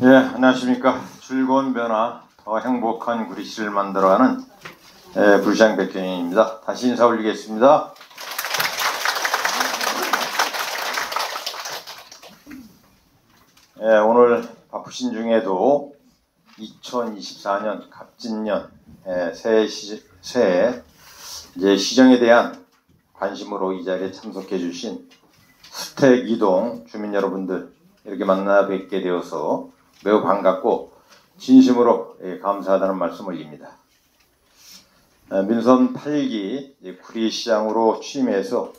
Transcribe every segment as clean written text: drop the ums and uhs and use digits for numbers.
예, 안녕하십니까. 즐거운 변화, 더 행복한 구리시를 만들어가는 구리시장 백경입니다. 다시 인사 올리겠습니다. 예, 오늘 바쁘신 중에도 2024년 갑진년 새해 이제 시정에 대한 관심으로 이 자리에 참석해 주신 수택이동 주민 여러분들 이렇게 만나 뵙게 되어서 매우 반갑고 진심으로 감사하다는 말씀 올립니다. 민선 8기 구리시장으로 취임해서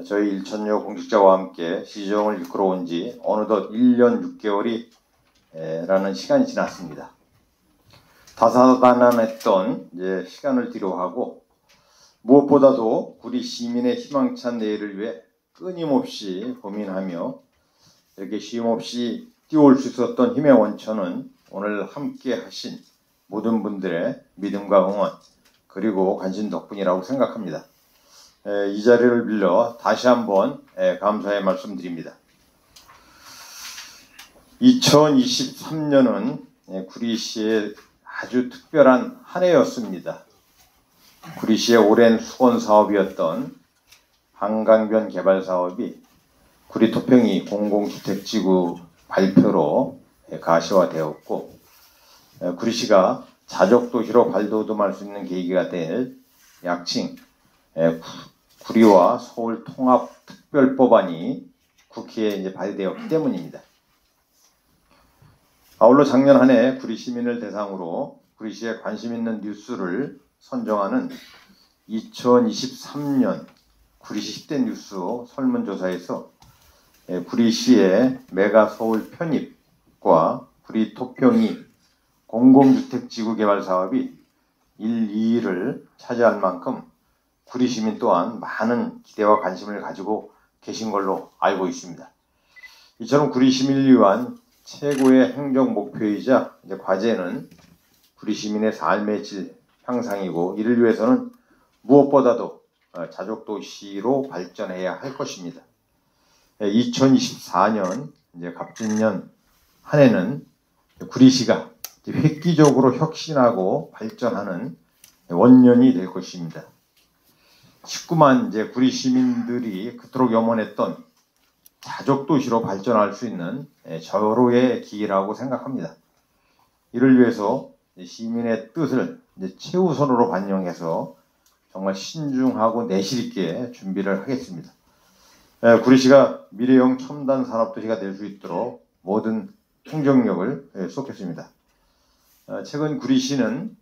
저희 일천여 공직자와 함께 시정을 이끌어온 지 어느덧 1년 6개월이 라는 시간이 지났습니다. 다사다난했던 시간을 뒤로하고 무엇보다도 구리 시민의 희망찬 내일을 위해 끊임없이 고민하며 이렇게 쉼없이 뛰어올 수 있었던 힘의 원천은 오늘 함께 하신 모든 분들의 믿음과 응원 그리고 관심 덕분이라고 생각합니다. 이 자리를 빌려 다시 한번 감사의 말씀드립니다. 2023년은 구리시의 아주 특별한 한 해였습니다. 구리시의 오랜 수건 사업이었던 한강변 개발 사업이 구리토평이 공공주택지구 발표로 가시화되었고 구리시가 자족도시로 발돋움할 수 있는 계기가 될 약칭 구리와 서울 통합특별법안이 국회에 이제 발의되었기 때문입니다. 아울러 작년 한 해 구리 시민을 대상으로 구리시에 관심 있는 뉴스를 선정하는 2023년 구리시 10대 뉴스 설문조사에서 구리시의 메가 서울 편입과 구리 토평이 공공주택지구 개발 사업이 1, 2위를 차지할 만큼 구리 시민 또한 많은 기대와 관심을 가지고 계신 걸로 알고 있습니다. 이처럼 구리 시민을 위한 최고의 행정 목표이자 과제는 구리 시민의 삶의 질 향상이고 이를 위해서는 무엇보다도 자족도시로 발전해야 할 것입니다. 2024년 갑진년 한 해는 구리시가 획기적으로 혁신하고 발전하는 원년이 될 것입니다. 19만 구리 시민들이 그토록 염원했던 자족도시로 발전할 수 있는 절호의 기회라고 생각합니다. 이를 위해서 시민의 뜻을 최우선으로 반영해서 정말 신중하고 내실 있게 준비를 하겠습니다. 구리시가 미래형 첨단 산업도시가 될 수 있도록 모든 행정력을 쏟겠습니다. 최근 구리시는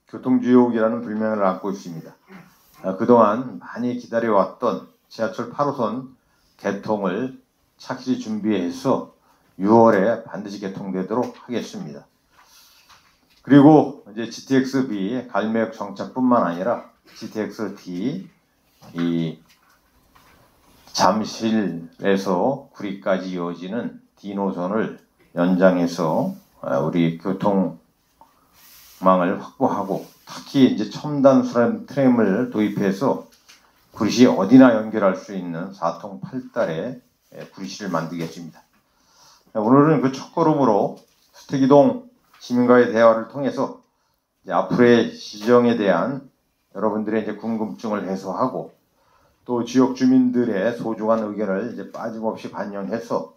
교통주요국이라는 불명을 안고 있습니다. 그동안 많이 기다려왔던 지하철 8호선 개통을 착실히 준비해서 6월에 반드시 개통되도록 하겠습니다. 그리고 이제 GTX-B 갈매역 정차뿐만 아니라 GTX-D 이 잠실에서 구리까지 이어지는 D노선을 연장해서 우리 교통망을 확보하고 특히 이제 첨단 트램을 도입해서 구리시 어디나 연결할 수 있는 4통 8달의 구리시를 만들겠습니다. 오늘은 그 첫걸음으로 수택이동 시민과의 대화를 통해서 앞으로의 시정에 대한 여러분들의 이제 궁금증을 해소하고 또 지역 주민들의 소중한 의견을 이제 빠짐없이 반영해서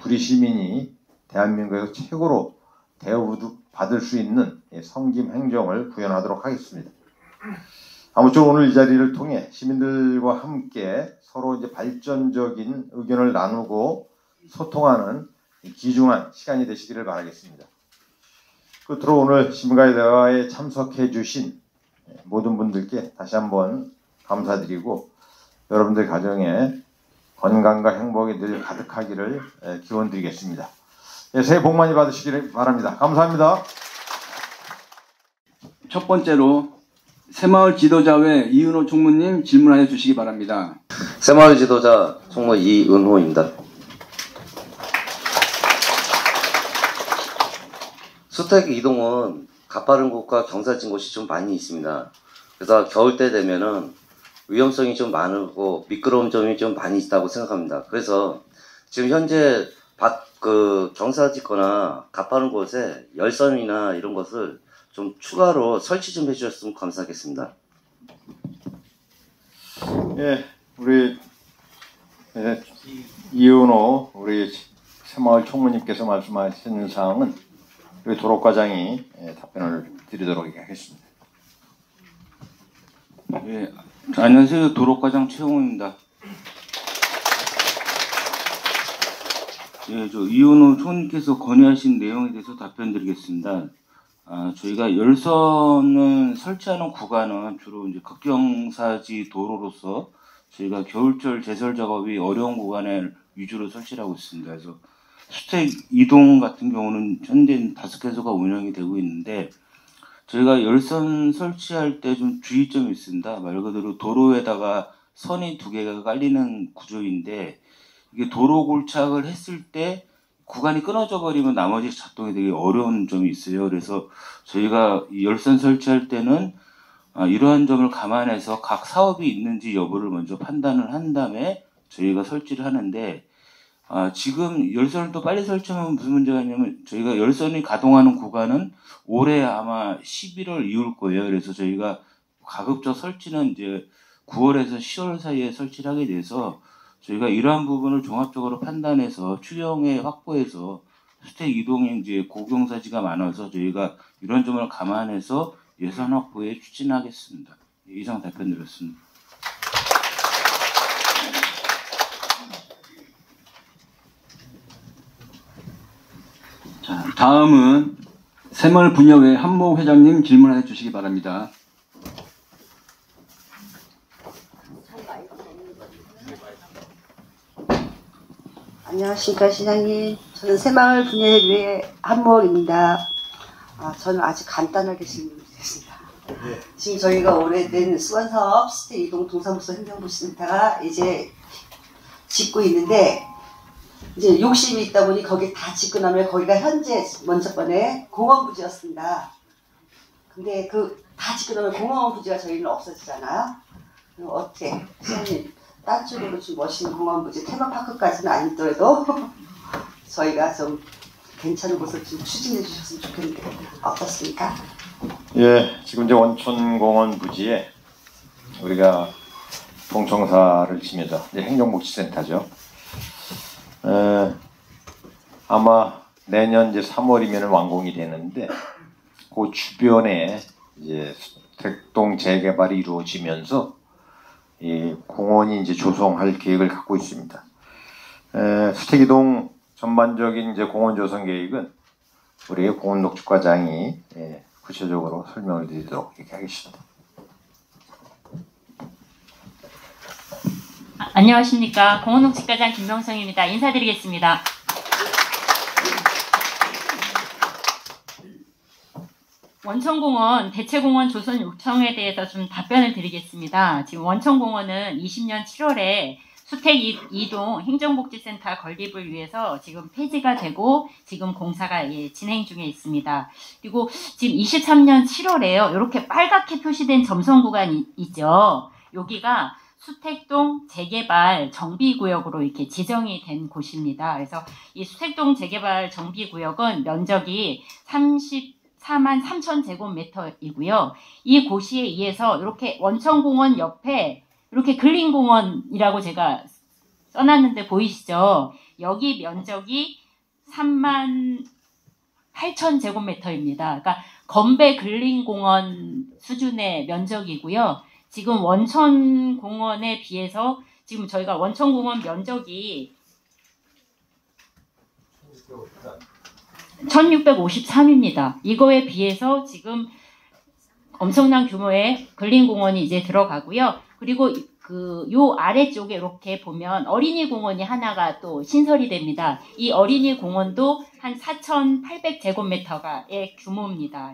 구리 시민이 대한민국에서 최고로 대우받을 수 있는 성김 행정을 구현하도록 하겠습니다. 아무쪼록 오늘 이 자리를 통해 시민들과 함께 서로 이제 발전적인 의견을 나누고 소통하는 귀중한 시간이 되시기를 바라겠습니다. 끝으로 오늘 시민과의 대화에 참석해 주신 모든 분들께 다시 한번 감사드리고 여러분들 가정에 건강과 행복이 늘 가득하기를 기원드리겠습니다. 새해 복 많이 받으시기를 바랍니다. 감사합니다. 첫 번째로 새마을 지도자회 이은호 총무님 질문하여 주시기 바랍니다. 새마을 지도자 총무 이은호입니다. 수택 이동은 가파른 곳과 경사진 곳이 좀 많이 있습니다. 그래서 겨울 때 되면은 위험성이 좀 많고 미끄러운 점이 좀 많이 있다고 생각합니다. 그래서 지금 현재 그 경사 짓거나 가파른 곳에 열선이나 이런 것을 좀 추가로 설치 좀 해주셨으면 감사하겠습니다. 예, 우리 이은호 우리 새마을 총무님께서 말씀하신 사항은 우리 도로과장이 답변을 드리도록 하겠습니다. 예, 안녕하세요. 도로과장 최홍호입니다. 예, 저 이은호 총님께서 건의하신 내용에 대해서 답변드리겠습니다. 저희가 열선을 설치하는 구간은 주로 이제 극경사지 도로로서 저희가 겨울철 제설 작업이 어려운 구간에 위주로 설치를 하고 있습니다. 그래서 수택 이동 같은 경우는 현재 5개소가 운영이 되고 있는데 저희가 열선 설치할 때 좀 주의점이 있습니다. 말 그대로 도로에다가 선이 2개가 깔리는 구조인데 이게 도로 골착을 했을 때 구간이 끊어져 버리면 나머지 작동이 되게 어려운 점이 있어요. 그래서 저희가 이 열선 설치할 때는 이러한 점을 감안해서 각 사업이 있는지 여부를 먼저 판단을 한 다음에 저희가 설치를 하는데 지금 열선을 또 빨리 설치하면 무슨 문제가 있냐면 저희가 열선이 가동하는 구간은 올해 아마 11월 이후일 거예요. 그래서 저희가 가급적 설치는 이제 9월에서 10월 사이에 설치를 하게 돼서 저희가 이러한 부분을 종합적으로 판단해서 추경에 확보해서 수택 이동에 이제 고경사지가 많아서 저희가 이런 점을 감안해서 예산 확보에 추진하겠습니다. 이상 답변드렸습니다. 자, 다음은 새마을 분여회 한모 회장님 질문해 주시기 바랍니다. 안녕하십니까 시장님. 저는 새마을 분여회 한모입니다. 저는 아주 간단하게 질문드리겠습니다. 지금 저희가 오래된 수원사업 수택 이동 동사무소 행정부센터가 이제 짓고 있는데 이제 욕심이 있다 보니 거기 다 짓고 나면 거기가 현재 먼저 번에 공원부지였습니다. 근데 그 다 짓고 나면 공원부지가 저희는 없어지잖아요. 그럼 어떻게 시장님 딴 쪽으로 좀 멋있는 공원부지 테마파크까지는 아니더라도 저희가 좀 괜찮은 곳을 좀 추진해 주셨으면 좋겠는데 어떻습니까? 예, 지금 이제 원천공원 부지에 우리가 동청사를 치면서 이제 행정복지센터죠. 아마 내년 이제 3월이면 완공이 되는데 그 주변에 이제 수택동 재개발이 이루어지면서 이 공원이 이제 조성할 계획을 갖고 있습니다. 수택이동 전반적인 이제 공원 조성 계획은 우리 공원녹지과장이 구체적으로 설명을 드리도록 이렇게 하겠습니다. 안녕하십니까. 공원녹지과장 김명성입니다. 인사드리겠습니다. 원천공원 대체공원 조성 요청에 대해서 좀 답변을 드리겠습니다. 지금 원천공원은 20년 7월에 수택 이동 행정복지센터 건립을 위해서 지금 폐지가 되고 지금 공사가 진행 중에 있습니다. 그리고 지금 23년 7월에요. 이렇게 빨갛게 표시된 점선 구간이 있죠. 여기가 수택동 재개발 정비구역으로 이렇게 지정이 된 곳입니다. 그래서 이 수택동 재개발 정비구역은 면적이 34만 3천 제곱미터이고요. 이 고시에 의해서 이렇게 원천공원 옆에 이렇게 근린공원이라고 제가 써놨는데 보이시죠? 여기 면적이 3만 8천 제곱미터입니다. 그러니까 건배 근린공원 수준의 면적이고요. 지금 원천공원에 비해서 지금 저희가 원천공원 면적이 1653입니다. 이거에 비해서 지금 엄청난 규모의 근린공원이 이제 들어가고요. 그리고 요 아래쪽에 이렇게 보면 어린이 공원이 하나가 또 신설이 됩니다. 이 어린이 공원도 한 4,800제곱미터가의 규모입니다.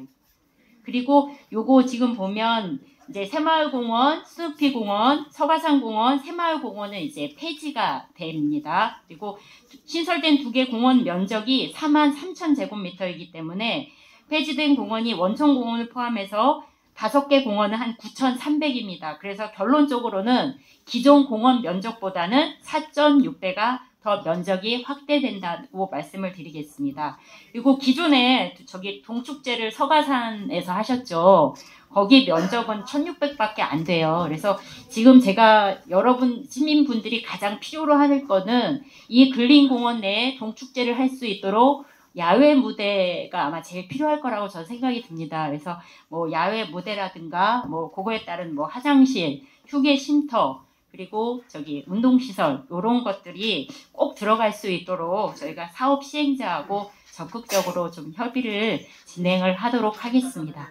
그리고 요거 지금 보면 이제 새마을공원, 스누피공원, 서가산공원, 새마을공원은 이제 폐지가 됩니다. 그리고 신설된 2개 공원 면적이 4만 3천 제곱미터이기 때문에 폐지된 공원이 원천공원을 포함해서 5개 공원은 한 9,300입니다. 그래서 결론적으로는 기존 공원 면적보다는 4.6배가 더 면적이 확대된다고 말씀을 드리겠습니다. 그리고 기존에 저기 동축제를 서가산에서 하셨죠. 거기 면적은 1,600밖에 안 돼요. 그래서 지금 제가 여러분 시민분들이 가장 필요로 하는 거는 이 근린공원 내에 동축제를 할 수 있도록 야외 무대가 아마 제일 필요할 거라고 저는 생각이 듭니다. 그래서 뭐 야외 무대라든가 뭐 그거에 따른 뭐 화장실, 휴게 쉼터, 그리고 저기 운동시설 이런 것들이 꼭 들어갈 수 있도록 저희가 사업 시행자하고 적극적으로 좀 협의를 진행을 하도록 하겠습니다.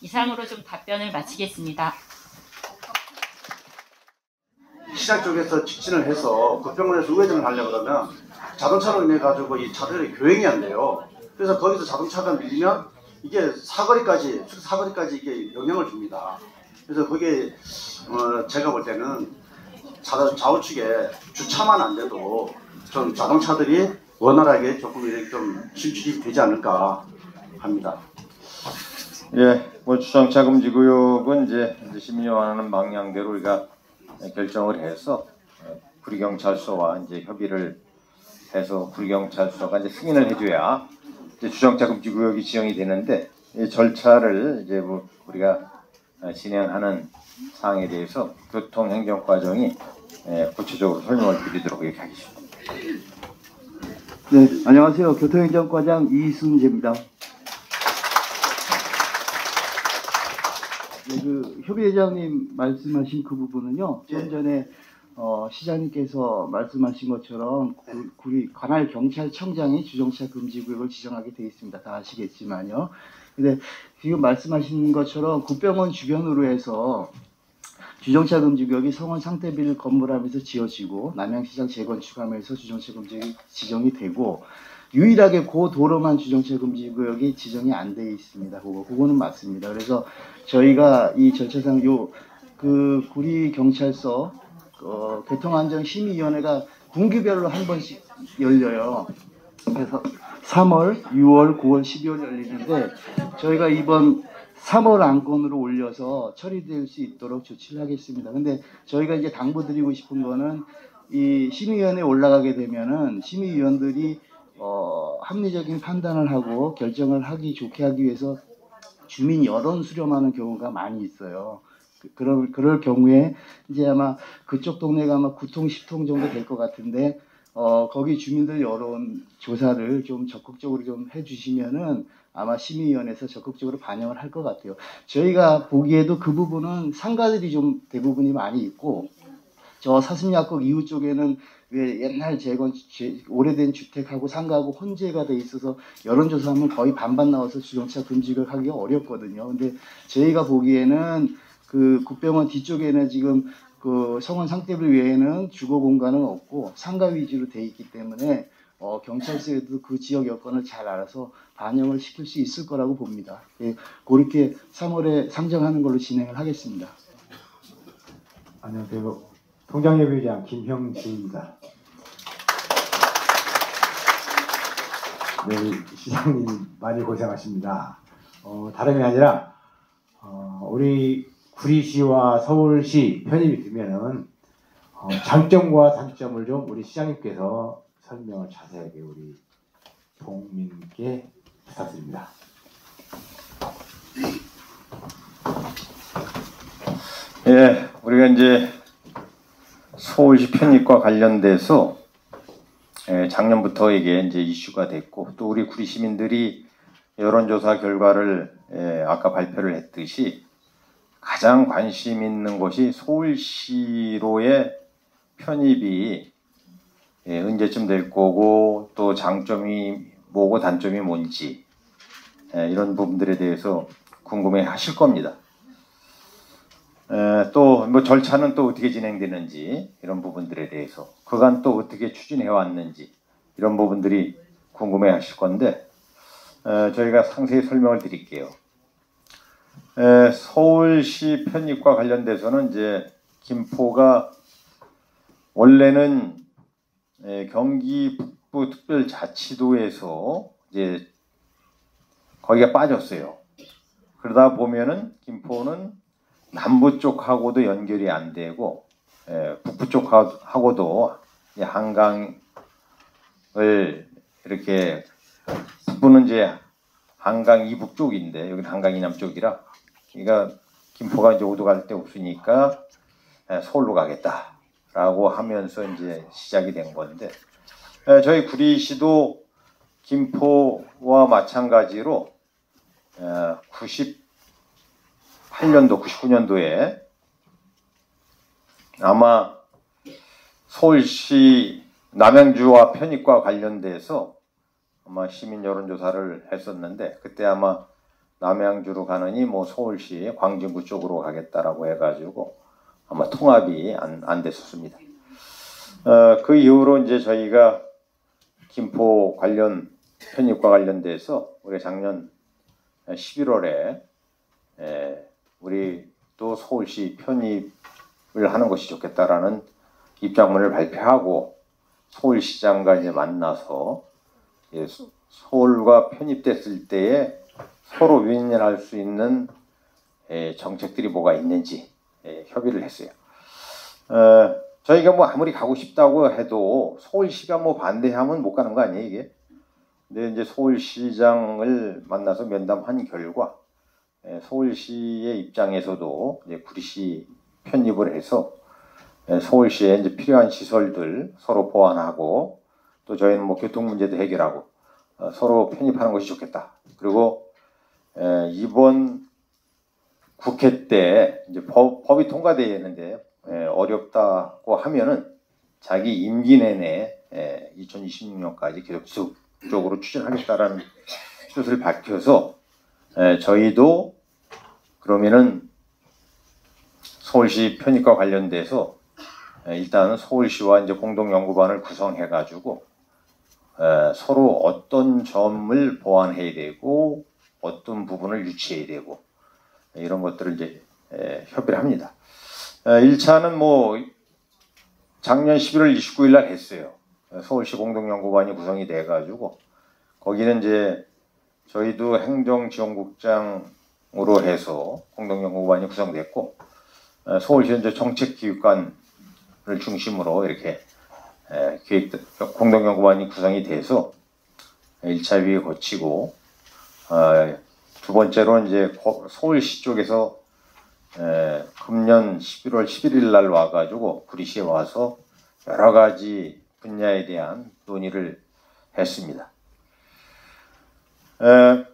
이상으로 좀 답변을 마치겠습니다. 시장 쪽에서 직진을 해서 구평원에서 우회전을 하려고 그러면 자동차로 인해 가지고 이 차들이 교행이 안 돼요. 그래서 거기서 자동차가 밀리면 이게 사거리까지 이게 영향을 줍니다. 그래서 그게 제가 볼 때는 좌우측에 주차만 안 돼도 좀 자동차들이 원활하게 조금 이렇게 좀 진출이 되지 않을까 합니다. 예, 뭐 주정차 금지 구역은 이제 시민이 원하는 방향대로 우리가 결정을 해서 구리경찰서와 이제 협의를 해서 구리경찰서가 이제 승인을 해줘야 이제 주정차 금지 구역이 지정이 되는데 이 절차를 이제 뭐 우리가 진행하는 사항에 대해서 교통행정과정이 구체적으로 설명을 드리도록 이렇게 하겠습니다. 네, 안녕하세요. 교통행정과장 이순재입니다. 네, 그 협의회장님 말씀하신 그 부분은요. 좀 전에 시장님께서 말씀하신 것처럼 구리 관할 경찰청장이 주정차 금지 구역을 지정하게 되어 있습니다. 다 아시겠지만요. 근데 지금 말씀하신 것처럼 구병원 주변으로 해서 주정차 금지 구역이 성원 상태비를 건물하면서 지어지고 남양시장 재건축하면서 주정차 금지 지정이 되고 유일하게 그 도로만 주정차 금지 구역이 지정이 안 돼 있습니다. 그거는 맞습니다. 그래서 저희가 이 절차상 그 구리 경찰서 교통안전심의위원회가 분기별로 한 번씩 열려요. 그래서 3월, 6월, 9월, 12월 열리는데 저희가 이번 3월 안건으로 올려서 처리될 수 있도록 조치를 하겠습니다. 근데 저희가 이제 당부드리고 싶은 거는 이 심의위원회에 올라가게 되면은 심의위원들이 합리적인 판단을 하고 결정을 하기 좋게 하기 위해서 주민 여론 수렴하는 경우가 많이 있어요. 그럴 경우에 이제 아마 그쪽 동네가 아마 9통, 10통 정도 될 것 같은데 거기 주민들 여론 조사를 좀 적극적으로 좀 해주시면은 아마 심의위원회에서 적극적으로 반영을 할 것 같아요. 저희가 보기에도 그 부분은 상가들이 좀 대부분이 많이 있고 저 사슴약국 이후 쪽에는 왜 옛날 오래된 주택하고 상가하고 혼재가 돼 있어서 여론조사하면 거의 반반 나와서 주정차 금지를 하기가 어렵거든요. 근데 저희가 보기에는 그 국병원 뒤쪽에는 지금 그 성원 상태비 외에는 주거 공간은 없고 상가 위주로 돼 있기 때문에 경찰서에도 그 지역 여건을 잘 알아서 반영을 시킬 수 있을 거라고 봅니다. 예, 그렇게 3월에 상정하는 걸로 진행을 하겠습니다. 안녕하세요. 통장협의회장 김형진입니다. 네, 시장님 많이 고생하십니다. 다름이 아니라 우리 구리시와 서울시 편입이 되면은 장점과 단점을 좀 우리 시장님께서 설명을 자세하게 우리 국민께 부탁드립니다. 예, 우리가 이제 서울시 편입과 관련돼서 작년부터 이게 이제 이슈가 됐고 또 우리 구리 시민들이 여론조사 결과를 아까 발표를 했듯이 가장 관심 있는 것이 서울시로의 편입이 언제쯤 될 거고 또 장점이 뭐고 단점이 뭔지 이런 부분들에 대해서 궁금해 하실 겁니다. 또 뭐 절차는 또 어떻게 진행되는지 이런 부분들에 대해서 그간 또 어떻게 추진해 왔는지 이런 부분들이 궁금해 하실 건데 저희가 상세히 설명을 드릴게요. 서울시 편입과 관련돼서는 이제 김포가 원래는 경기 북부특별자치도에서 이제 거기가 빠졌어요. 그러다 보면은 김포는 남부 쪽하고도 연결이 안 되고 북부 쪽하고도 이 한강을 이렇게 북부는 이제 한강 이북 쪽인데 여기는 한강 이남 쪽이라 그러니까 김포가 이제 오도 갈 데 없으니까 서울로 가겠다라고 하면서 이제 시작이 된 건데 저희 구리시도 김포와 마찬가지로 98년도, 99년도에 아마 서울시 남양주와 편입과 관련돼서 아마 시민 여론조사를 했었는데 그때 아마 남양주로 가느니 뭐 서울시 광진구 쪽으로 가겠다라고 해가지고 아마 통합이 안 됐었습니다. 그 이후로 이제 저희가 김포 관련 편입과 관련돼서 우리 작년 11월에 우리 또 서울시 편입을 하는 것이 좋겠다라는 입장문을 발표하고 서울시장과 이제 만나서 서울과 편입됐을 때에 서로 윈윈할 수 있는 정책들이 뭐가 있는지 협의를 했어요. 저희가 뭐 아무리 가고 싶다고 해도 서울시가 뭐 반대하면 못 가는 거 아니에요, 이게? 근데 이제 서울시장을 만나서 면담한 결과 서울시의 입장에서도 이제 구리시 편입을 해서 서울시에 이제 필요한 시설들 서로 보완하고 또 저희는 뭐 교통 문제도 해결하고 서로 편입하는 것이 좋겠다. 그리고 이번 국회 때 이제 법이 통과되어야 되는데 어렵다고 하면은 자기 임기 내내 2026년까지 계속 지속적으로 추진하겠다라는 뜻을 밝혀서 저희도 그러면은 서울시 편입과 관련돼서 일단 서울시와 이제 공동연구반을 구성해가지고 서로 어떤 점을 보완해야 되고 어떤 부분을 유치해야 되고 이런 것들을 이제 협의를 합니다. 1차는 뭐 작년 11월 29일 날 했어요. 서울시 공동연구반이 구성이 돼가지고 거기는 이제 저희도 행정지원국장으로 해서 공동연구반이 구성됐고 서울시 이제 정책기획관을 중심으로 이렇게 공동연구반이 구성이 돼서 1차 회의 거치고 두 번째로 이제 서울시 쪽에서 금년 11월 11일 날 와가지고 구리시에 와서 여러 가지 분야에 대한 논의를 했습니다.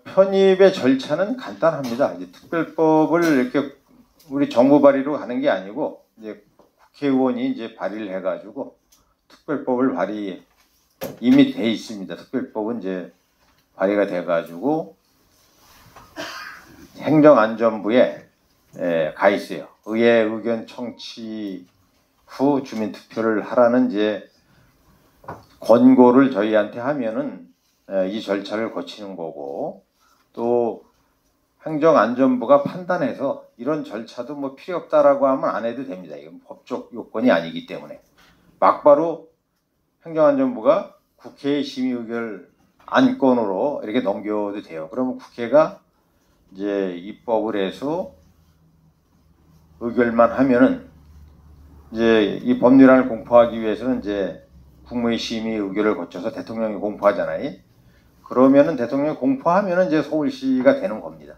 편입의 절차는 간단합니다. 이제 특별법을 이렇게 우리 정부 발의로 하는 게 아니고 이제 국회의원이 이제 발의를 해가지고 특별법을 발의 이미 돼 있습니다. 특별법은 이제 발의가 돼가지고 행정안전부에 가 있어요. 의회 의견 청취 후 주민투표를 하라는 이제 권고를 저희한테 하면은 이 절차를 거치는 거고 또 행정안전부가 판단해서 이런 절차도 뭐 필요 없다라고 하면 안 해도 됩니다. 이건 법적 요건이 아니기 때문에 막바로 행정안전부가 국회의 심의의결 안건으로 이렇게 넘겨도 돼요. 그러면 국회가 이제 입법을 해서 의결만 하면은 이제 이 법률안을 공포하기 위해서는 이제 국무회 심의 의결을 거쳐서 대통령이 공포하잖아요. 그러면은 대통령이 공포하면은 이제 서울시가 되는 겁니다.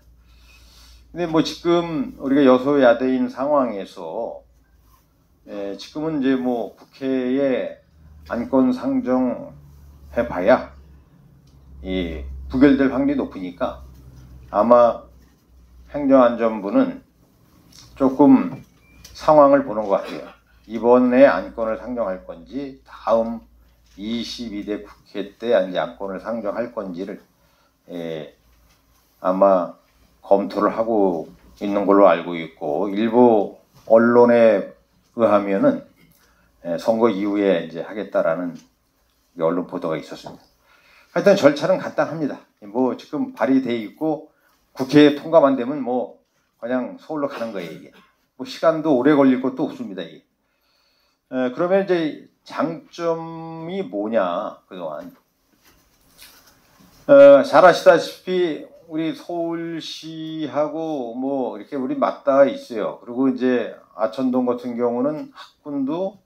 근데 뭐 지금 우리가 여소야대인 상황에서 지금은 이제 뭐 국회에 안건 상정해봐야 이 부결될 확률이 높으니까 아마 행정안전부는 조금 상황을 보는 것 같아요. 이번에 안건을 상정할 건지 다음 22대 국회 때 이제 안건을 상정할 건지를 아마 검토를 하고 있는 걸로 알고 있고 일부 언론에 의하면은 선거 이후에 이제 하겠다라는 언론 보도가 있었습니다. 하여튼 절차는 간단합니다. 뭐 지금 발의돼 있고 국회에 통과만 되면 뭐 그냥 서울로 가는 거예요 이게. 뭐 시간도 오래 걸릴 것도 없습니다 이게. 그러면 이제 장점이 뭐냐 그동안 잘 아시다시피 우리 서울시하고 뭐 이렇게 우리 맞닿아 있어요. 그리고 이제 아천동 같은 경우는 학군도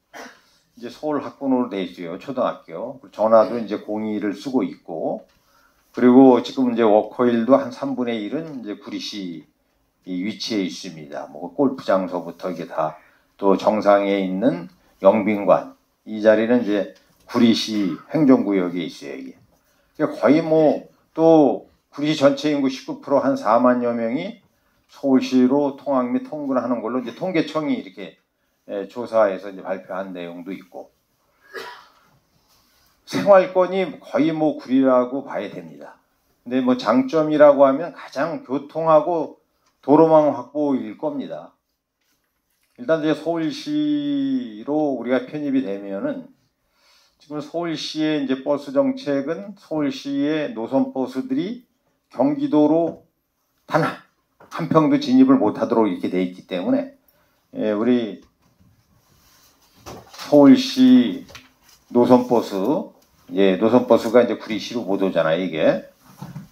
이제 서울 학군으로 돼 있어요. 초등학교. 전화도 이제 02를 쓰고 있고, 그리고 지금 이제 워커힐도 한 3분의 1은 이제 구리시 이 위치에 있습니다. 뭐 골프 장소부터 이게 다 또 정상에 있는 영빈관 이 자리는 이제 구리시 행정구역에 있어요. 이게 그러니까 거의 뭐 또 구리시 전체 인구 19% 한 4만여 명이 서울시로 통학 및 통근하는 걸로 이제 통계청이 이렇게 조사해서 이제 발표한 내용도 있고 생활권이 거의 뭐 구리라고 봐야 됩니다. 근데 뭐 장점이라고 하면 가장 교통하고 도로망 확보일 겁니다. 일단 이제 서울시로 우리가 편입이 되면은 지금 서울시의 이제 버스 정책은 서울시의 노선 버스들이 경기도로 단 한 평도 진입을 못하도록 이렇게 돼 있기 때문에 우리 서울시 노선버스, 노선버스가 이제 구리시로 못 오잖아요, 이게.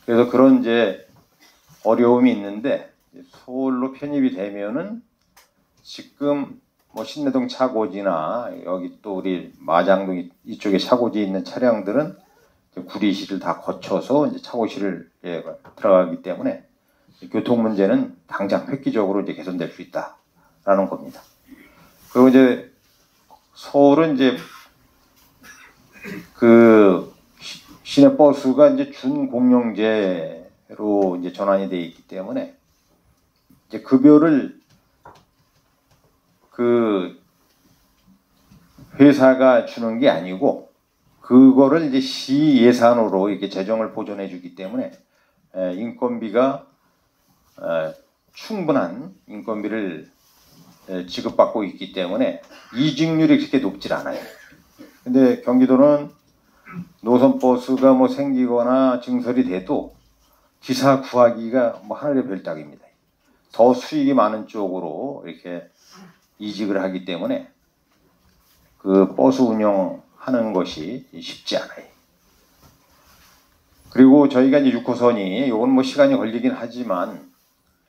그래서 그런 이제 어려움이 있는데, 서울로 편입이 되면은 지금 뭐 신내동 차고지나 여기 또 우리 마장동 이쪽에 차고지 있는 차량들은 구리시를 다 거쳐서 이제 차고시를 들어가기 때문에 교통 문제는 당장 획기적으로 이제 개선될 수 있다라는 겁니다. 그리고 이제 서울은 이제 그 시내버스가 이제 준공영제로 이제 전환이 되어 있기 때문에 이제 급여를 그 회사가 주는 게 아니고 그거를 이제 시 예산으로 이렇게 재정을 보존해 주기 때문에 인건비가 충분한 인건비를 지급받고 있기 때문에 이직률이 그렇게 높질 않아요. 근데 경기도는 노선버스가 뭐 생기거나 증설이 돼도 기사 구하기가 뭐 하늘의 별따기입니다. 더 수익이 많은 쪽으로 이렇게 이직을 하기 때문에 그 버스 운영하는 것이 쉽지 않아요. 그리고 저희가 이제 6호선이 이건 뭐 시간이 걸리긴 하지만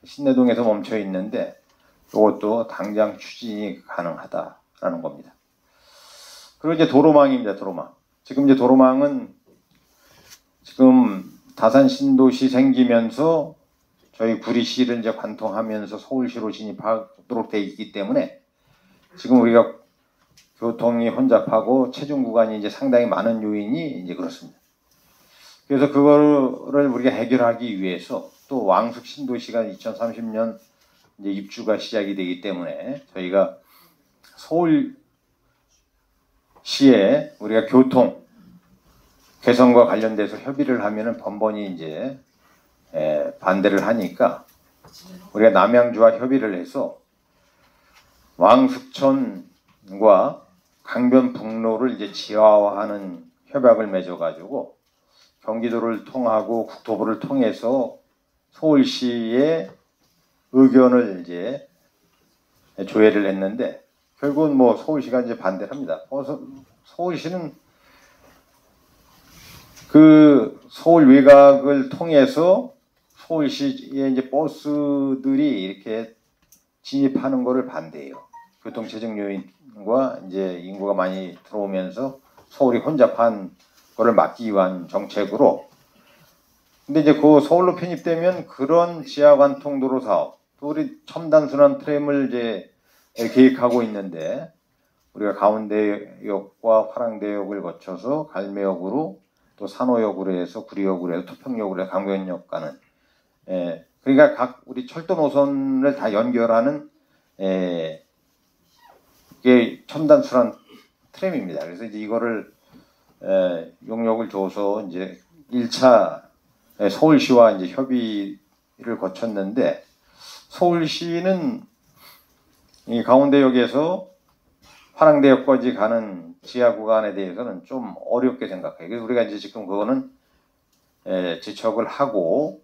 신내동에서 멈춰 있는데 이것도 당장 추진이 가능하다라는 겁니다. 그리고 이제 도로망입니다. 도로망. 지금 이제 도로망은 지금 다산 신도시 생기면서 저희 구리시를 이제 관통하면서 서울시로 진입하도록 되어 있기 때문에 지금 우리가 교통이 혼잡하고 체중 구간이 이제 상당히 많은 요인이 이제 그렇습니다. 그래서 그거를 우리가 해결하기 위해서 또 왕숙 신도시가 2030년 이제 입주가 시작이 되기 때문에 저희가 서울시에 우리가 교통 개선과 관련돼서 협의를 하면은 번번이 이제 반대를 하니까 우리가 남양주와 협의를 해서 왕숙천과 강변북로를 이제 지하화하는 협약을 맺어가지고 경기도를 통하고 국토부를 통해서 서울시의 의견을 이제 조회를 했는데 결국은 뭐 서울시가 이제 반대를 합니다. 서울시는 그 서울 외곽을 통해서 서울시에 이제 버스들이 이렇게 진입하는 것을 반대해요. 교통체증 요인과 이제 인구가 많이 들어오면서 서울이 혼잡한 거를 막기 위한 정책으로. 근데 이제 그 서울로 편입되면 그런 지하관통도로 사업, 또 우리 첨단순환 트램을 이제 계획하고 있는데 우리가 가운데역과 화랑대역을 거쳐서 갈매역으로 또 산호역으로 해서 구리역으로 해서 토평역으로 해서 강변역 가는 그러니까 각 우리 철도 노선을 다 연결하는 이게 첨단순환 트램입니다. 그래서 이제 이거를 용역을 줘서 이제 1차 서울시와 이제 협의를 거쳤는데 서울시는 이 가운데역에서 화랑대역까지 가는 지하 구간에 대해서는 좀 어렵게 생각해요. 그래서 우리가 이제 지금 그거는 지적을 하고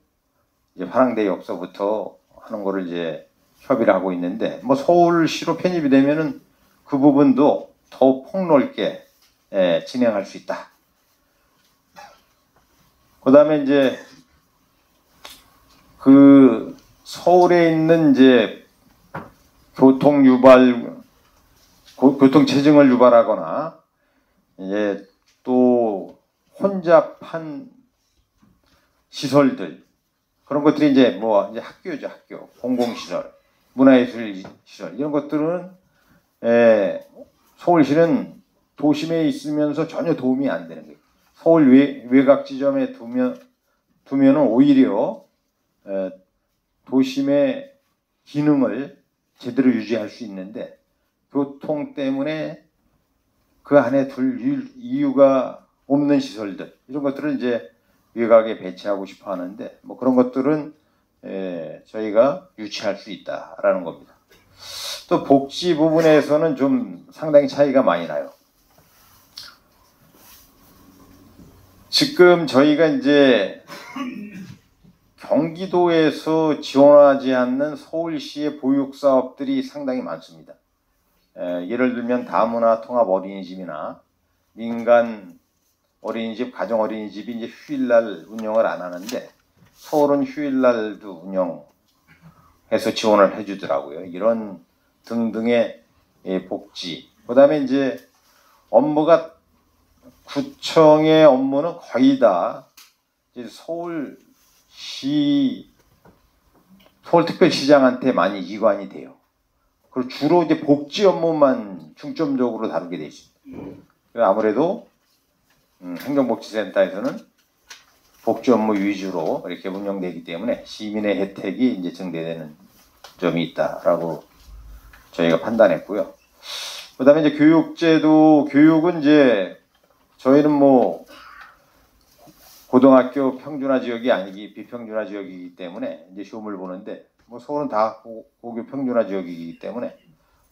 이제 화랑대역서부터 하는 거를 이제 협의를 하고 있는데 뭐 서울시로 편입이 되면은 그 부분도 더 폭넓게 진행할 수 있다. 그 다음에 이제 그 서울에 있는 이제 교통 유발 교통체증을 유발하거나 이제 또 혼잡한 시설들 그런 것들이 이제 뭐 이제 학교죠, 학교, 공공시설, 문화예술 시설 이런 것들은 서울시는 도심에 있으면서 전혀 도움이 안 되는 거예요. 서울 외곽 지점에 두면은 오히려 도심의 기능을 제대로 유지할 수 있는데 교통 때문에 그 안에 둘 이유가 없는 시설들 이런 것들을 이제 외곽에 배치하고 싶어 하는데 뭐 그런 것들은 저희가 유치할 수 있다라는 겁니다. 또 복지 부분에서는 좀 상당히 차이가 많이 나요. 지금 저희가 이제 경기도에서 지원하지 않는 서울시의 보육사업들이 상당히 많습니다. 예를 들면 다문화 통합 어린이집이나 민간 어린이집, 가정 어린이집이 이제 휴일날 운영을 안 하는데 서울은 휴일날도 운영해서 지원을 해주더라고요. 이런 등등의 복지. 그다음에 이제 업무가 구청의 업무는 거의 다 이제 서울특별시장한테 많이 이관이 돼요. 그리고 주로 이제 복지 업무만 중점적으로 다루게 돼 있습니다. 아무래도 행정복지센터에서는 복지 업무 위주로 이렇게 운영되기 때문에 시민의 혜택이 이제 증대되는 점이 있다라고 저희가 판단했고요. 그다음에 이제 교육제도, 교육은 이제 저희는 뭐 고등학교 평준화 지역이 아니기 비평준화 지역이기 때문에 이제 시험을 보는데 뭐 서울은 다 고교 평준화 지역이기 때문에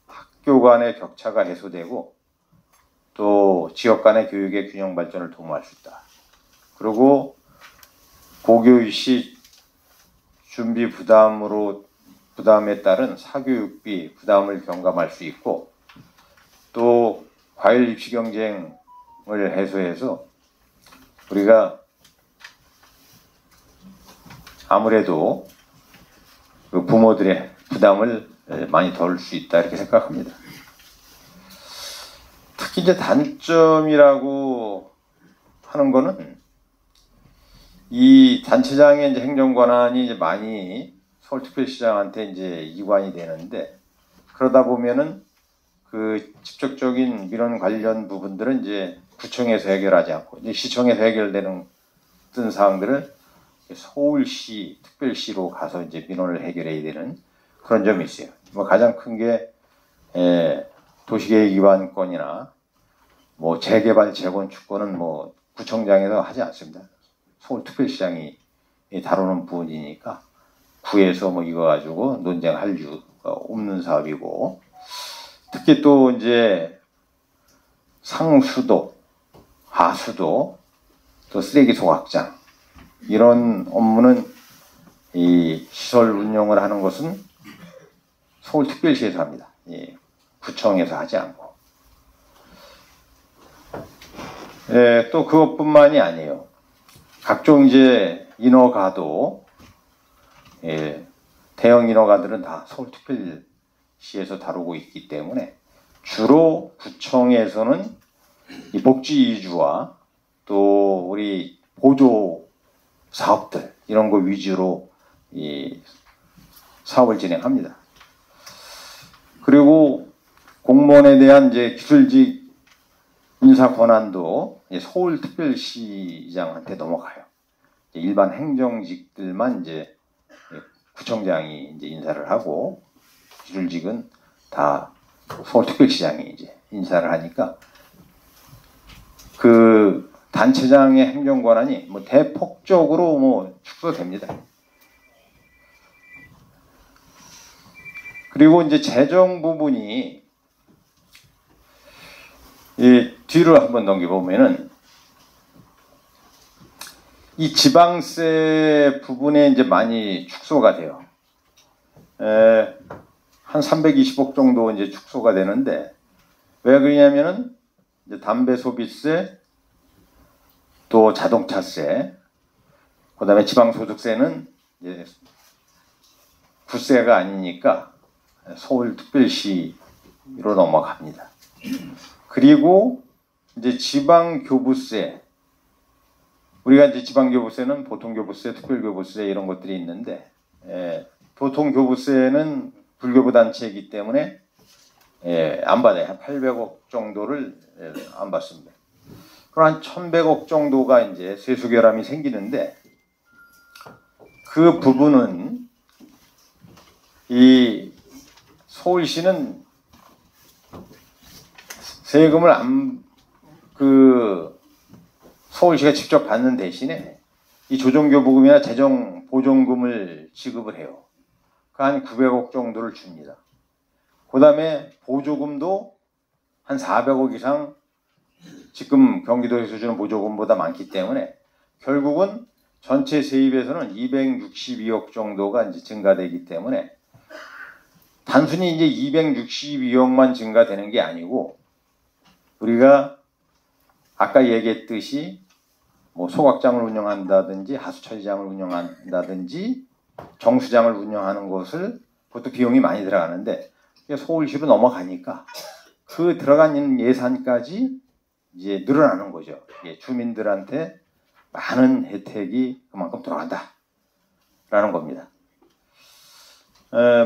학교 간의 격차가 해소되고 또 지역 간의 교육의 균형 발전을 도모할 수 있다. 그리고 고교 시 준비 부담에 따른 사교육비 부담을 경감할 수 있고 또 과일 입시 경쟁을 해소해서 우리가 아무래도 그 부모들의 부담을 많이 덜 수 있다 이렇게 생각합니다. 특히 이제 단점이라고 하는 거는 이 단체장의 이제 행정 권한이 이제 많이 서울특별시장한테 이제 이관이 되는데 그러다 보면은 그 직접적인 민원 관련 부분들은 이제 구청에서 해결하지 않고 이제 시청에서 해결되는 어떤 사항들을 서울시 특별시로 가서 이제 민원을 해결해야 되는 그런 점이 있어요. 뭐 가장 큰 게 도시계획위반건이나 뭐 재개발 재건축권은 뭐 구청장에서 하지 않습니다. 서울특별시장이 다루는 부분이니까 구에서 뭐 이거 가지고 논쟁할 이유가 없는 사업이고 특히 또 이제 상수도, 하수도, 또 쓰레기 소각장 이런 업무는 이 시설 운영을 하는 것은 서울특별시에서 합니다. 구청에서 하지 않고. 또 그것뿐만이 아니에요. 각종 이제 인허가도 대형 인허가들은 다 서울특별시에서 다루고 있기 때문에 주로 구청에서는 이 복지 위주와 또 우리 보조 사업들 이런 거 위주로 이 사업을 진행합니다. 그리고 공무원에 대한 이제 기술직 인사 권한도 서울특별시장한테 넘어가요. 일반 행정직들만 이제 구청장이 이제 인사를 하고 기술직은 다 서울특별시장이 이제 인사를 하니까 그 단체장의 행정 권한이 뭐 대폭적으로 뭐 축소됩니다. 그리고 이제 재정 부분이 이 뒤로 한번 넘겨보면은 이 지방세 부분에 이제 많이 축소가 돼요. 한 320억 정도 이제 축소가 되는데 왜 그러냐면은 이제 담배 소비세 또 자동차세 그다음에 지방소득세는 이제 구세가 아니니까 서울특별시로 넘어갑니다. 그리고 이제 지방교부세, 우리가 이제 지방교부세는 보통교부세, 특별교부세 이런 것들이 있는데, 보통교부세는 불교부 단체이기 때문에 안 받아요. 한 800억 정도를 안 받습니다. 그럼 한 1100억 정도가 이제 세수결함이 생기는데, 그 부분은 이 서울시는 세금을 서울시가 직접 받는 대신에 이 조정교부금이나 재정보존금을 지급을 해요. 그 한 900억 정도를 줍니다. 그 다음에 보조금도 한 400억 이상 지금 경기도에서 주는 보조금보다 많기 때문에 결국은 전체 세입에서는 262억 정도가 이제 증가되기 때문에 단순히 이제 262억만 증가되는 게 아니고, 우리가 아까 얘기했듯이 뭐 소각장을 운영한다든지 하수처리장을 운영한다든지 정수장을 운영하는 것을, 그것도 비용이 많이 들어가는데 서울시로 넘어가니까 그 들어간 예산까지 이제 늘어나는 거죠. 주민들한테 많은 혜택이 그만큼 들어간다라는 겁니다.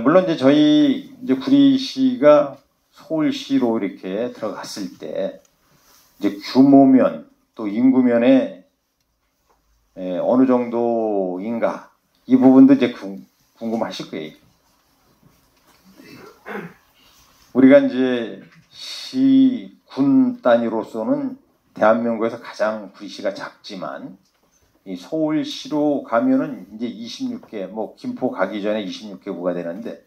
물론 이제 저희 이제 구리시가 서울시로 이렇게 들어갔을 때 이제 규모면 또 인구면에 어느 정도인가, 이 부분도 이제 궁금하실 거예요. 우리가 이제 시, 군 단위로서는 대한민국에서 가장 구리시가 작지만, 이 서울시로 가면은 이제 26개, 뭐 김포 가기 전에 26개구가 되는데,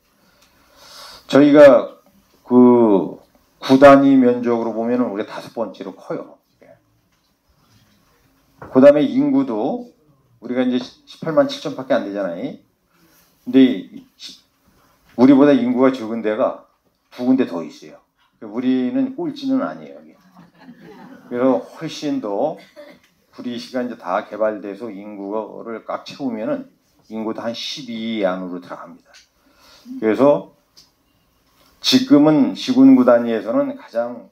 저희가 그 구 단위 면적으로 보면은 우리가 5번째로 커요. 그 다음에 인구도 우리가 이제 18만 7천밖에 안 되잖아요. 근데 우리보다 인구가 적은 데가 2군데 더 있어요. 우리는 꼴찌는 아니에요. 그래서 훨씬 더 구리시가 이제 다 개발돼서 인구를 꽉 채우면은 인구도 한 12 안으로 들어갑니다. 그래서 지금은 시군구 단위에서는 가장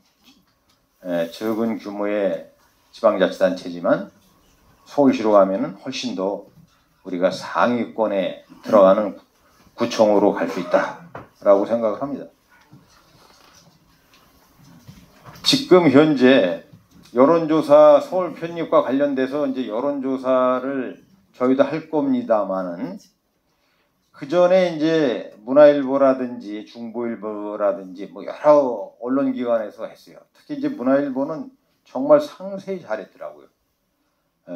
적은 규모의 지방자치단체지만 서울시로 가면은 훨씬 더 우리가 상위권에 들어가는 구청으로 갈 수 있다라고 생각을 합니다. 지금 현재 여론조사, 서울 편입과 관련돼서 이제 여론조사를 저희도 할 겁니다만은, 그 전에 이제 문화일보라든지 중부일보라든지 뭐 여러 언론기관에서 했어요. 특히 이제 문화일보는 정말 상세히 잘했더라고요.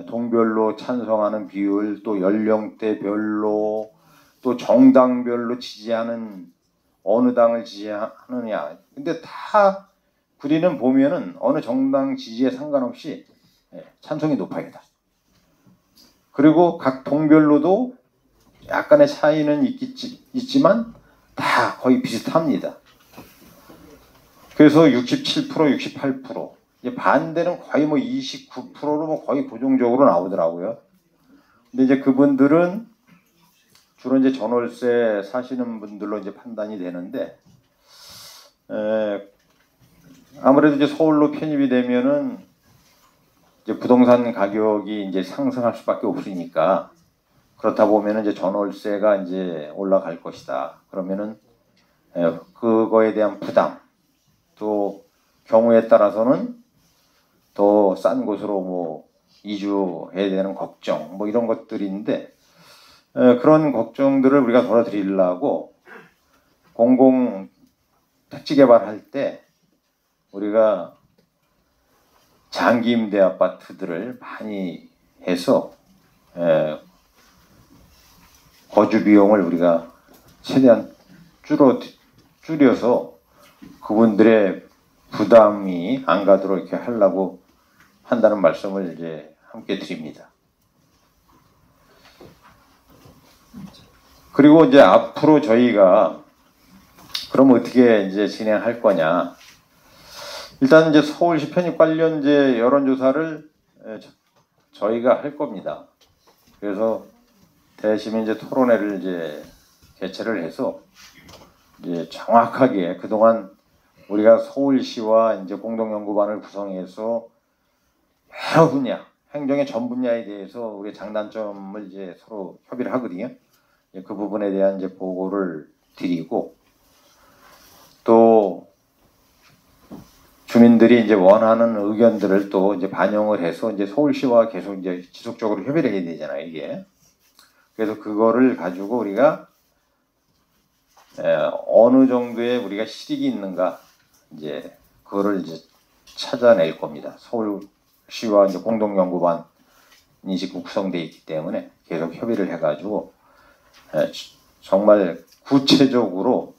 동별로 찬성하는 비율, 또 연령대별로, 또 정당별로 지지하는, 어느 당을 지지하느냐. 근데 다 구리는 보면은 어느 정당 지지에 상관없이 찬성이 높아요. 그리고 각 동별로도 약간의 차이는 있지만 다 거의 비슷합니다. 그래서 67%, 68%, 반대는 거의 뭐 29%로 뭐 거의 고정적으로 나오더라고요. 근데 이제 그분들은 주로 이제 전월세 사시는 분들로 이제 판단이 되는데, 아무래도 이제 서울로 편입이 되면은 이제 부동산 가격이 이제 상승할 수밖에 없으니까, 그렇다 보면은 이제 전월세가 이제 올라갈 것이다. 그러면은 그거에 대한 부담, 또 경우에 따라서는 더 싼 곳으로 뭐 이주해야 되는 걱정, 뭐 이런 것들인데, 그런 걱정들을 우리가 덜어드리려고 공공 택지 개발할 때 우리가 장기 임대 아파트들을 많이 해서 거주 비용을 우리가 최대한 줄여서 그분들의 부담이 안 가도록 이렇게 하려고 한다는 말씀을 이제 함께 드립니다. 그리고 이제 앞으로 저희가 그럼 어떻게 이제 진행할 거냐? 일단 이제 서울시 편입 관련 이제 여론조사를 저희가 할 겁니다. 그래서 대시민 이제 토론회를 이제 개최를 해서 이제 정확하게 그동안 우리가 서울시와 이제 공동연구반을 구성해서 여러 분야, 행정의 전 분야에 대해서 우리 장단점을 이제 서로 협의를 하거든요. 그 부분에 대한 이제 보고를 드리고, 또 주민들이 이제 원하는 의견들을 또 이제 반영을 해서 이제 서울시와 계속 이제 지속적으로 협의를 해야 되잖아요, 이게. 그래서 그거를 가지고 우리가 어느 정도의 우리가 실익이 있는가, 이제 그거를 이제 찾아낼 겁니다. 서울시와 이제 공동연구반이 지금 구성되어 있기 때문에 계속 협의를 해가지고 정말 구체적으로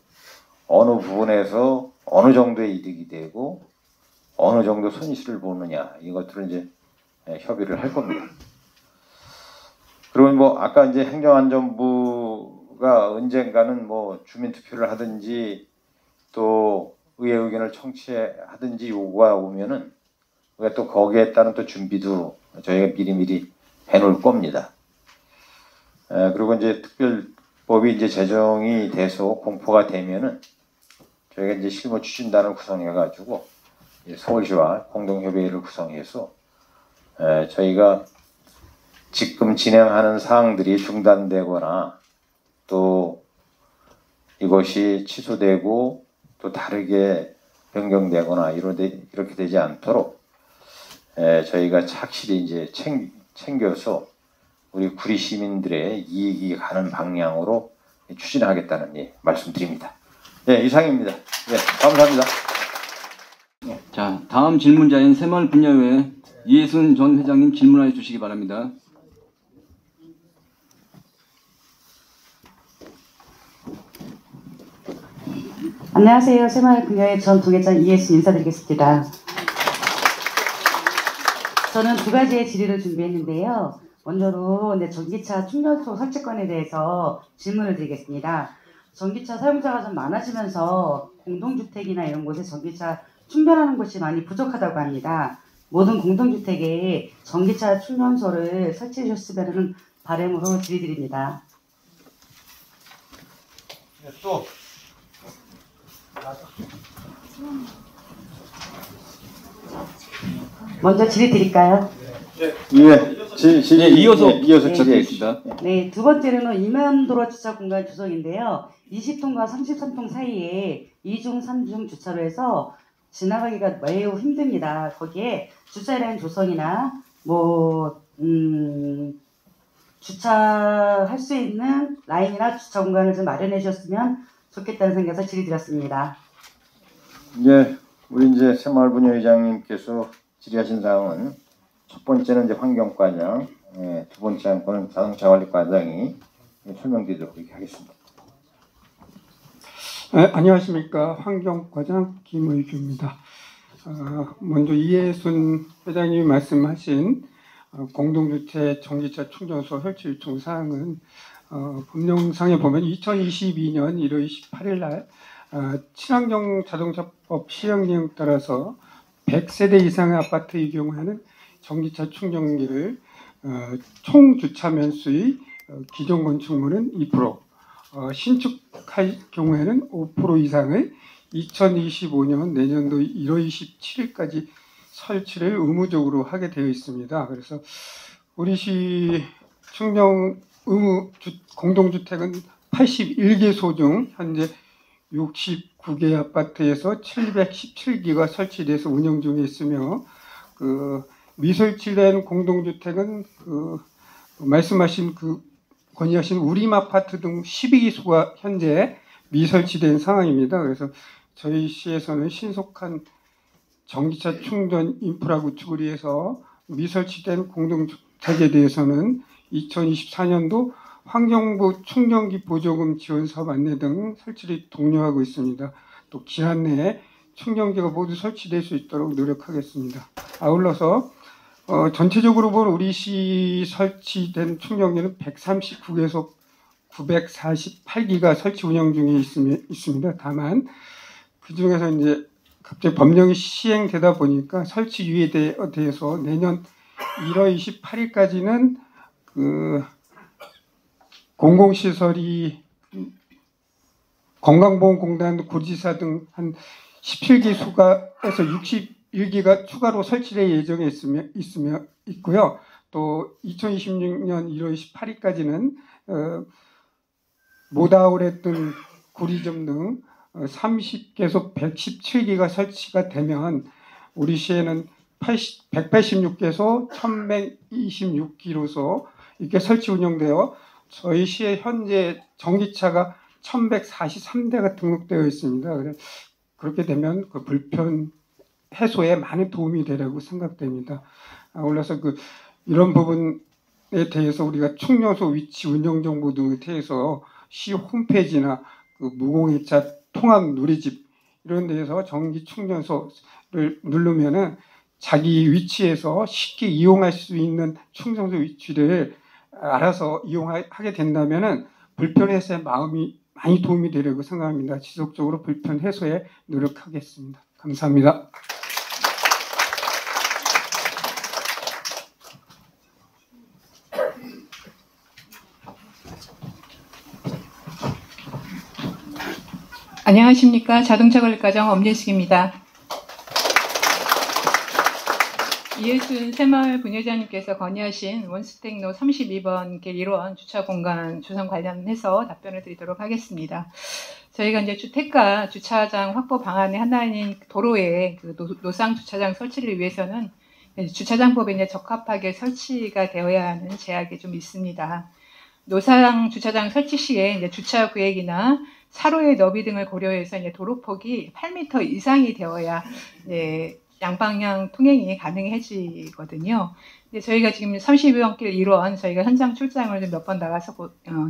어느 부분에서 어느 정도의 이득이 되고 어느 정도 손실을 보느냐, 이것들을 이제 협의를 할 겁니다. 그리고 뭐 아까 이제 행정안전부가 언젠가는 뭐 주민투표를 하든지 또 의회 의견을 청취하든지 요구가 오면은 우리가 또 거기에 따른 또 준비도 저희가 미리미리 해놓을 겁니다. 그리고 이제 특별법이 이제 제정이 돼서 공포가 되면은 저희가 이제 실무 추진단을 구성해가지고 서울시와 공동협의회를 구성해서 저희가 지금 진행하는 사항들이 중단되거나 또 이것이 취소되고 또 다르게 변경되거나 이렇게 되지 않도록 저희가 착실히 이제 챙겨서 우리 구리 시민들의 이익이 가는 방향으로 추진하겠다는 말씀드립니다. 네, 이상입니다. 네, 감사합니다. 자, 다음 질문자인 새마을분야회 이해순 전 회장님 질문해 주시기 바랍니다. 안녕하세요. 새마을분야회 전 부회장 이해순 인사드리겠습니다. 저는 두 가지의 질의를 준비했는데요. 먼저로 전기차 충전소 설치권에 대해서 질문을 드리겠습니다. 전기차 사용자가 좀 많아지면서 공동주택이나 이런 곳에 전기차 충전하는 곳이 많이 부족하다고 합니다. 모든 공동주택에 전기차 충전소를 설치해 주셨으면 바람으로 질의드립니다. 또 먼저 질의 드릴까요? 이어서 질의하겠습니다. 네, 두 번째로는 이면도로 주차 공간 조성인데요. 20톤과 33톤 사이에 2중, 3중 주차로 해서 지나가기가 매우 힘듭니다. 거기에 주차라인 조성이나 주차할 수 있는 라인이나 주차 공간을 좀 마련해 주셨으면 좋겠다는 생각에서 질의드렸습니다. 네, 우리 이제 새마을분야회장님께서 질의하신 사항은 첫 번째는 이제 환경과장, 두 번째 한 건은 자동차관리과장이 설명드리도록 하겠습니다. 안녕하십니까. 환경과장 김의규입니다. 먼저 이해순 회장님이 말씀하신 공동주택 전기차 충전소 설치 요청 사항은 법령상에 보면 2022년 1월 28일 날 친환경 자동차법 시행령에 따라서 100세대 이상의 아파트의 경우에는 전기차 충전기를 총 주차면 수의 기존 건축물은 2%, 신축할 경우에는 5% 이상을 2025년 내년도 1월 27일까지 설치를 의무적으로 하게 되어 있습니다. 그래서 우리 시 충전 의무 공동주택은 81개소 중 현재 69개 아파트에서 717기가 설치돼서 운영 중에 있으며 미설치된 공동주택은 말씀하신 건의하신 우림 아파트 등 12기소가 현재 미설치된 상황입니다. 그래서 저희 시에서는 신속한 전기차 충전 인프라 구축을 위해서 미설치된 공동주택에 대해서는 2024년도 환경부 충전기 보조금 지원 사업 안내 등 설치를 독려하고 있습니다. 또 기한 내에 충전기가 모두 설치될 수 있도록 노력하겠습니다. 아울러서 전체적으로 본 우리 시 설치된 충전기는 139개소 948기가 설치 운영 중에 있습니다. 다만 그 중에서 이제 갑자기 법령이 시행되다 보니까 설치 유예에 대해서 내년 1월 28일까지는 공공시설이 건강보험공단, 구지사 등 한 17기 수가에서 61기가 추가로 설치될 예정에 있고요. 또 2026년 1월 18일까지는 모다오랬던 구리점 등 30개소 117기가 설치가 되면 우리 시에는 186개소 1126기로서 이렇게 설치 운영되어 저희 시에 현재 전기차가 1143대가 등록되어 있습니다. 그렇게 되면 그 불편 해소에 많은 도움이 되리라고 생각됩니다. 올라서 이런 부분에 대해서 우리가 충전소 위치 운영 정보 등에 대해서 시 홈페이지나 무공해차 통합 누리집 이런 데에서 전기 충전소를 누르면은 자기 위치에서 쉽게 이용할 수 있는 충전소 위치를 알아서 이용하게 된다면은 불편 해소에 많이 도움이 되리라고 생각합니다. 지속적으로 불편 해소에 노력하겠습니다. 감사합니다. 안녕하십니까. 자동차 관리과장 엄진숙입니다. 이예순 새마을 분회장님께서 건의하신 원스택로 32번 길 1원 주차 공간 조성 관련해서 답변을 드리도록 하겠습니다. 저희가 이제 주택가 주차장 확보 방안의 하나인 도로에 노상 주차장 설치를 위해서는 주차장법에 이제 적합하게 설치가 되어야 하는 제약이 좀 있습니다. 노상 주차장 설치 시에 이제 주차 구획이나 차로의 너비 등을 고려해서 이제 도로폭이 8m 이상이 되어야 이제 양방향 통행이 가능해지거든요. 근데 저희가 지금 32번 길 1원 저희가 현장 출장을 좀 몇 번 나가서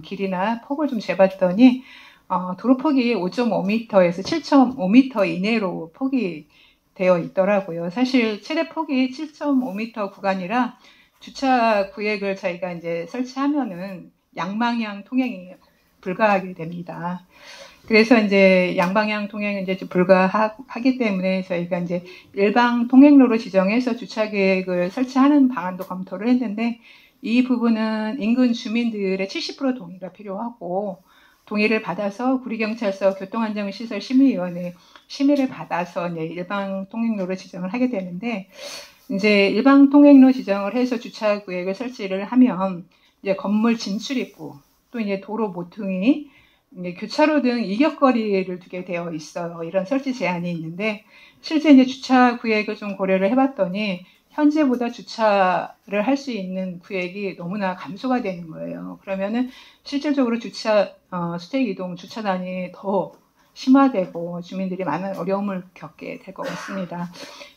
길이나 폭을 좀 재봤더니 도로폭이 5.5m에서 7.5m 이내로 폭이 되어 있더라고요. 사실 최대 폭이 7.5m 구간이라 주차 구획을 저희가 이제 설치하면은 양방향 통행이 불가하게 됩니다. 그래서 이제 양방향 통행은 이제 불가하기 때문에 저희가 이제 일방 통행로로 지정해서 주차 계획을 설치하는 방안도 검토를 했는데 이 부분은 인근 주민들의 70% 동의가 필요하고 동의를 받아서 구리경찰서 교통안전시설심의위원회 심의를 받아서 이제 일방 통행로로 지정을 하게 되는데 이제 일방 통행로 지정을 해서 주차 구획을 설치를 하면 이제 건물 진출입구 또 이제 도로 모퉁이 교차로 등 이격거리를 두게 되어 있어요. 이런 설치 제한이 있는데 실제 이제 주차 구획을 좀 고려를 해봤더니 현재보다 주차를 할 수 있는 구획이 너무나 감소가 되는 거예요. 그러면은 실질적으로 주택 이동 주차난이 더 심화되고 주민들이 많은 어려움을 겪게 될 것 같습니다.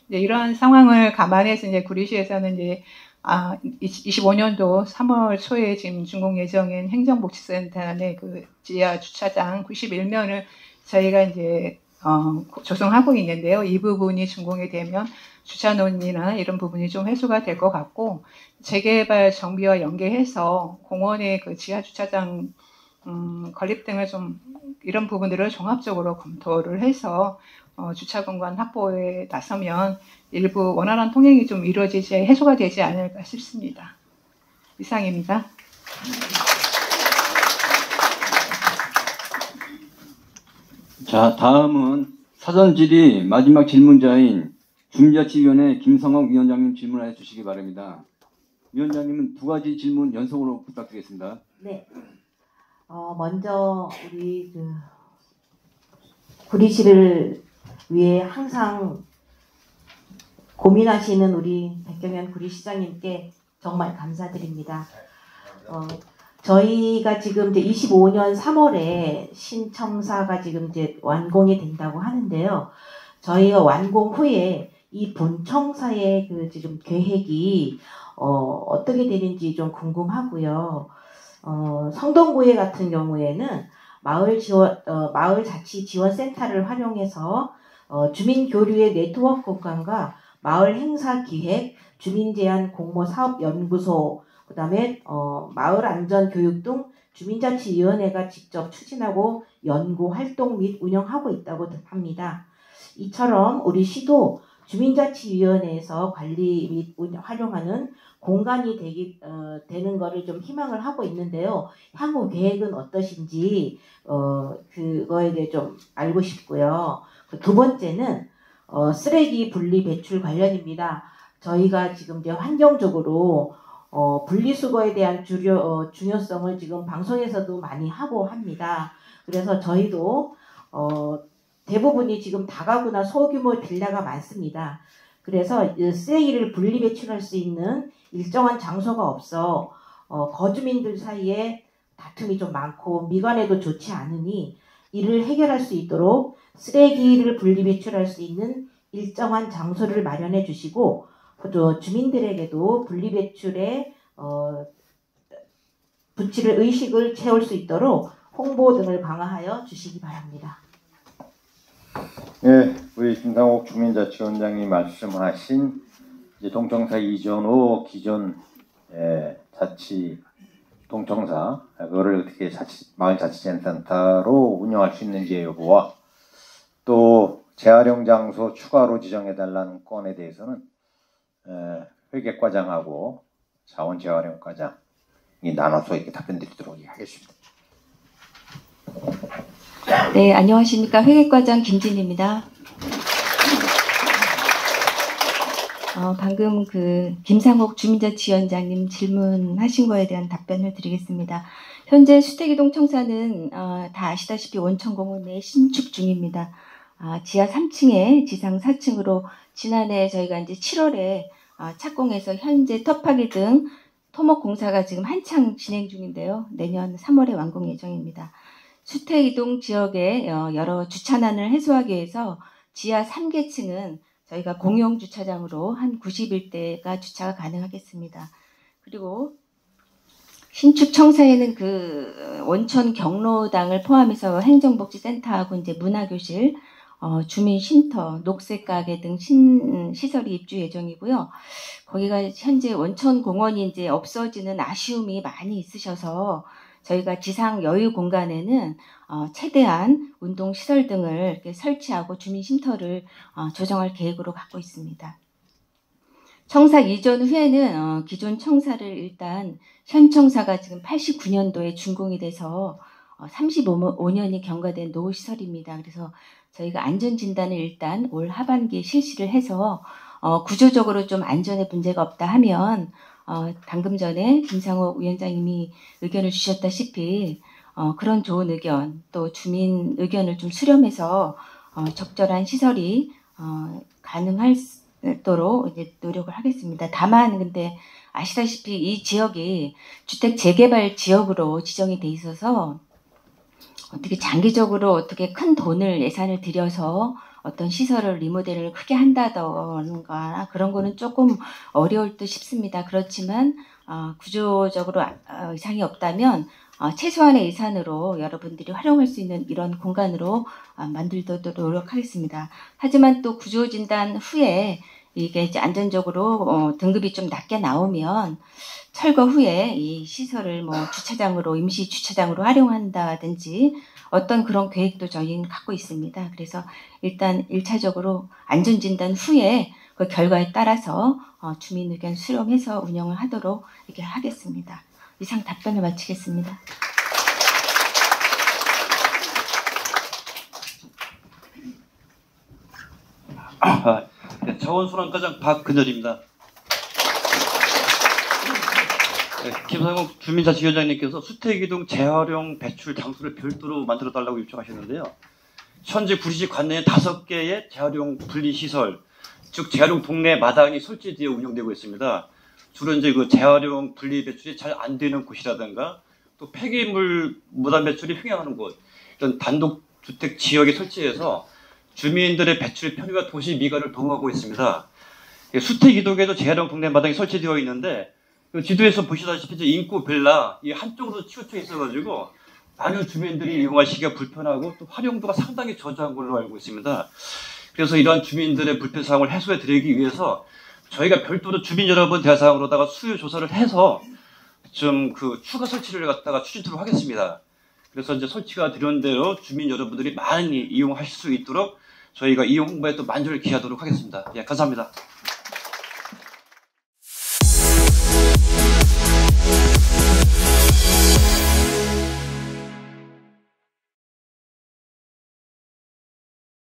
이제 이러한 상황을 감안해서 이제 구리시에서는 이제 25년도 3월 초에 지금 준공 예정인 행정복지센터 내 지하 주차장 91면을 저희가 이제 조성하고 있는데요. 이 부분이 준공이 되면 주차논이나 이런 부분이 좀 해소가 될 것 같고 재개발 정비와 연계해서 공원의 지하 주차장 건립 등을 좀 이런 부분들을 종합적으로 검토를 해서 주차 공간 확보에 나서면 일부 원활한 통행이 좀 이루어지지 해소가 되지 않을까 싶습니다. 이상입니다. 자, 다음은 사전 질의 마지막 질문자인 중자치위원회 김성옥 위원장님 질문해 주시기 바랍니다. 위원장님은 두 가지 질문 연속으로 부탁드리겠습니다. 네. 먼저 우리 구리시를 위해 항상 고민하시는 우리 백경현 구리시장님께 정말 감사드립니다. 저희가 지금 이제 25년 3월에 신청사가 지금 이제 완공이 된다고 하는데요. 저희가 완공 후에 이 본청사의 지금 계획이 어떻게 되는지 좀 궁금하고요. 성동구에 같은 경우에는 마을자치지원센터를 활용해서 주민교류의 네트워크 공간과 마을 행사 기획, 주민제한 공모사업연구소, 그 다음에 마을안전교육 등 주민자치위원회가 직접 추진하고 연구 활동 및 운영하고 있다고 합니다. 이처럼 우리 시도 주민자치위원회에서 관리 및 활용하는 공간이 되는 것을 좀 희망을 하고 있는데요. 향후 계획은 어떠신지 그거에 대해 좀 알고 싶고요. 두 번째는 쓰레기 분리 배출 관련입니다. 저희가 지금 이제 환경적으로 분리수거에 대한 중요성을 지금 방송에서도 많이 하고 합니다. 그래서 저희도 대부분이 지금 다가구나 소규모 빌라가 많습니다. 그래서 쓰레기를 분리 배출할 수 있는 일정한 장소가 없어 거주민들 사이에 다툼이 좀 많고 미관에도 좋지 않으니 이를 해결할 수 있도록 쓰레기를 분리 배출할 수 있는 일정한 장소를 마련해 주시고 또 주민들에게도 분리 배출에 붙일 의식을 채울 수 있도록 홍보 등을 강화하여 주시기 바랍니다. 네, 우리 김상옥 주민자치원장님 말씀하신 이제 동청사 이전 후 기존 자치 동청사 그거를 어떻게 마을자치센터로 운영할 수 있는지의 여부와 또 재활용 장소 추가로 지정해달라는 건에 대해서는 회계과장하고 자원재활용과장이 나눠서 이렇게 답변드리도록 하겠습니다. 네, 안녕하십니까. 회계과장 김진입니다. 방금 김상옥 주민자치위원장님 질문하신 거에 대한 답변을 드리겠습니다. 현재 수택이동 청사는 다 아시다시피 원천공원 내 신축 중입니다. 지하 3층에 지상 4층으로 지난해 저희가 이제 7월에 착공해서 현재 터파기 등 토목 공사가 지금 한창 진행 중인데요. 내년 3월에 완공 예정입니다. 수택이동 지역의 여러 주차난을 해소하기 위해서 지하 3계층은 저희가 공용 주차장으로 한 91대가 주차가 가능하겠습니다. 그리고 신축 청사에는 원천 경로당을 포함해서 행정복지센터하고 이제 문화교실, 주민쉼터, 녹색가게 등 시설이 입주 예정이고요. 거기가 현재 원천공원이 이제 없어지는 아쉬움이 많이 있으셔서 저희가 지상 여유 공간에는 최대한 운동시설 등을 이렇게 설치하고 주민쉼터를 조정할 계획으로 갖고 있습니다. 청사 이전 후에는 기존 청사를 일단 현 청사가 지금 89년도에 준공이 돼서 35년이 경과된 노후시설입니다. 그래서 저희가 안전진단을 일단 올 하반기에 실시를 해서 구조적으로 좀 안전에 문제가 없다 하면 방금 전에 김상옥 위원장님이 의견을 주셨다시피 그런 좋은 의견 또 주민 의견을 좀 수렴해서 적절한 시설이 가능할 수 있도록 이제 노력을 하겠습니다. 다만 근데 아시다시피 이 지역이 주택 재개발 지역으로 지정이 돼 있어서 어떻게 장기적으로 어떻게 큰 돈을 예산을 들여서 어떤 시설을 리모델을 크게 한다던가 그런 거는 조금 어려울 듯 싶습니다. 그렇지만 구조적으로 이상이 없다면 최소한의 예산으로 여러분들이 활용할 수 있는 이런 공간으로 만들도록 노력하겠습니다. 하지만 또 구조진단 후에 이게 이제 안전적으로 등급이 좀 낮게 나오면 철거 후에 이 시설을 뭐 주차장으로 임시 주차장으로 활용한다든지 어떤 그런 계획도 저희는 갖고 있습니다. 그래서 일단 1차적으로 안전진단 후에 그 결과에 따라서 주민 의견 수렴해서 운영을 하도록 이렇게 하겠습니다. 이상 답변을 마치겠습니다. 네, 자원순환과장 박근열입니다. 네, 김상옥 주민자치위원장님께서 수택이동 재활용 배출 장소를 별도로 만들어달라고 요청하셨는데요. 현재 구리시 관내에 5개의 재활용 분리시설, 즉 재활용 동네 마당이 설치되어 운영되고 있습니다. 주로 이제 그 재활용 분리 배출이 잘 안 되는 곳이라든가 또 폐기물 무단 배출이 횡행하는 곳, 이런 단독 주택 지역에 설치해서 주민들의 배출 편의와 도시 미관을 도모하고 있습니다. 수택이동에도 재활용 동네 마당이 설치되어 있는데 지도에서 보시다시피 이제 인구 빌라 이 한쪽으로 치우쳐 있어가지고 많은 주민들이 이용하시기가 불편하고 또 활용도가 상당히 저조한 걸로 알고 있습니다. 그래서 이러한 주민들의 불편 사항을 해소해 드리기 위해서 저희가 별도로 주민 여러분 대상으로다가 수요 조사를 해서 좀 그 추가 설치를 갖다가 추진토록 하겠습니다. 그래서 이제 설치가 되는 대로 주민 여러분들이 많이 이용하실 수 있도록 저희가 이용 홍보에 또 만전을 기하도록 하겠습니다. 예, 감사합니다.